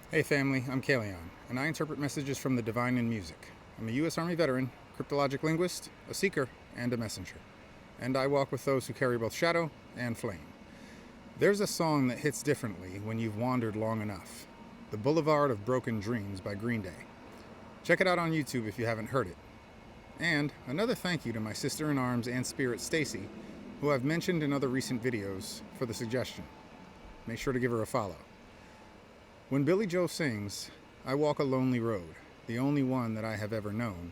Hey family, I'm Kaelion, and I interpret messages from the divine in music. I'm a U.S. Army veteran, cryptologic linguist, a seeker, and a messenger. And I walk with those who carry both shadow and flame. There's a song that hits differently when you've wandered long enough. The Boulevard of Broken Dreams by Green Day. Check it out on YouTube if you haven't heard it. And another thank you to my sister-in-arms and spirit Stacie, who I've mentioned in other recent videos, for the suggestion. Make sure to give her a follow. When Billie Joe sings, "I walk a lonely road, the only one that I have ever known,"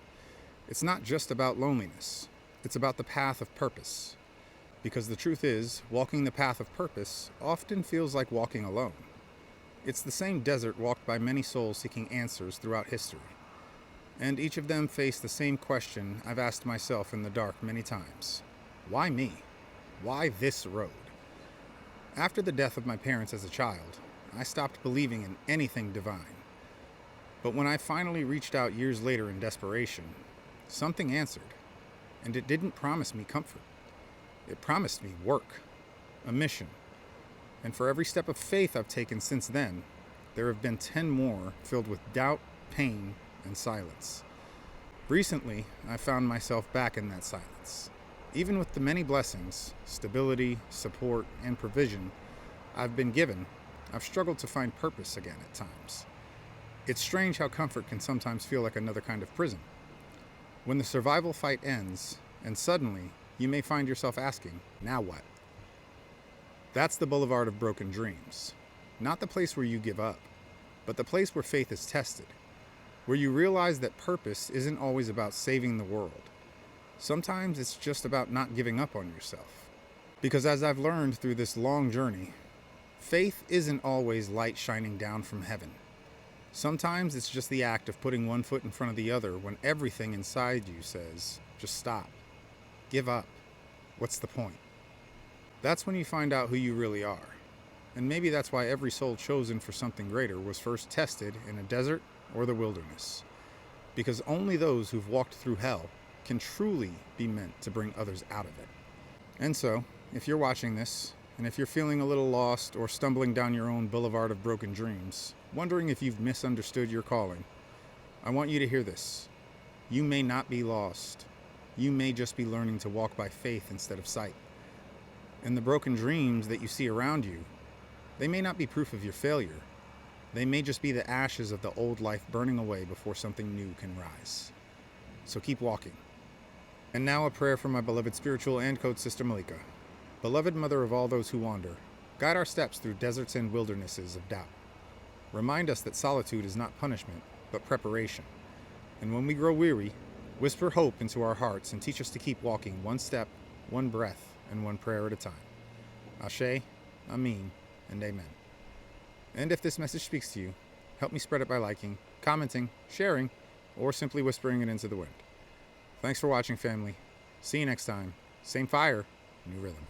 it's not just about loneliness. It's about the path of purpose. Because the truth is, walking the path of purpose often feels like walking alone. It's the same desert walked by many souls seeking answers throughout history. And each of them face the same question I've asked myself in the dark many times. Why me? Why this road? After the death of my parents as a child, I stopped believing in anything divine. But when I finally reached out years later in desperation, something answered. And it didn't promise me comfort. It promised me work, a mission. And for every step of faith I've taken since then, there have been 10 more filled with doubt, pain, and silence. Recently, I found myself back in that silence. Even with the many blessings, stability, support, and provision I've been given, I've struggled to find purpose again at times. It's strange how comfort can sometimes feel like another kind of prison. When the survival fight ends, and suddenly you may find yourself asking, now what? That's the Boulevard of Broken Dreams. Not the place where you give up, but the place where faith is tested, where you realize that purpose isn't always about saving the world. Sometimes it's just about not giving up on yourself. Because as I've learned through this long journey, faith isn't always light shining down from heaven. Sometimes it's just the act of putting one foot in front of the other when everything inside you says, just stop, give up, what's the point? That's when you find out who you really are. And maybe that's why every soul chosen for something greater was first tested in a desert or the wilderness. Because only those who've walked through hell can truly be meant to bring others out of it. And so, if you're watching this, and if you're feeling a little lost or stumbling down your own boulevard of broken dreams, wondering if you've misunderstood your calling, I want you to hear this. You may not be lost. You may just be learning to walk by faith instead of sight. And the broken dreams that you see around you, they may not be proof of your failure. They may just be the ashes of the old life burning away before something new can rise. So keep walking. And now a prayer for my beloved spiritual and code sister Malika. Beloved mother of all those who wander, guide our steps through deserts and wildernesses of doubt. Remind us that solitude is not punishment, but preparation. And when we grow weary, whisper hope into our hearts and teach us to keep walking one step, one breath, and one prayer at a time. Ashe, Amin, and Amen. And if this message speaks to you, help me spread it by liking, commenting, sharing, or simply whispering it into the wind. Thanks for watching, family. See you next time. Same fire, new rhythm.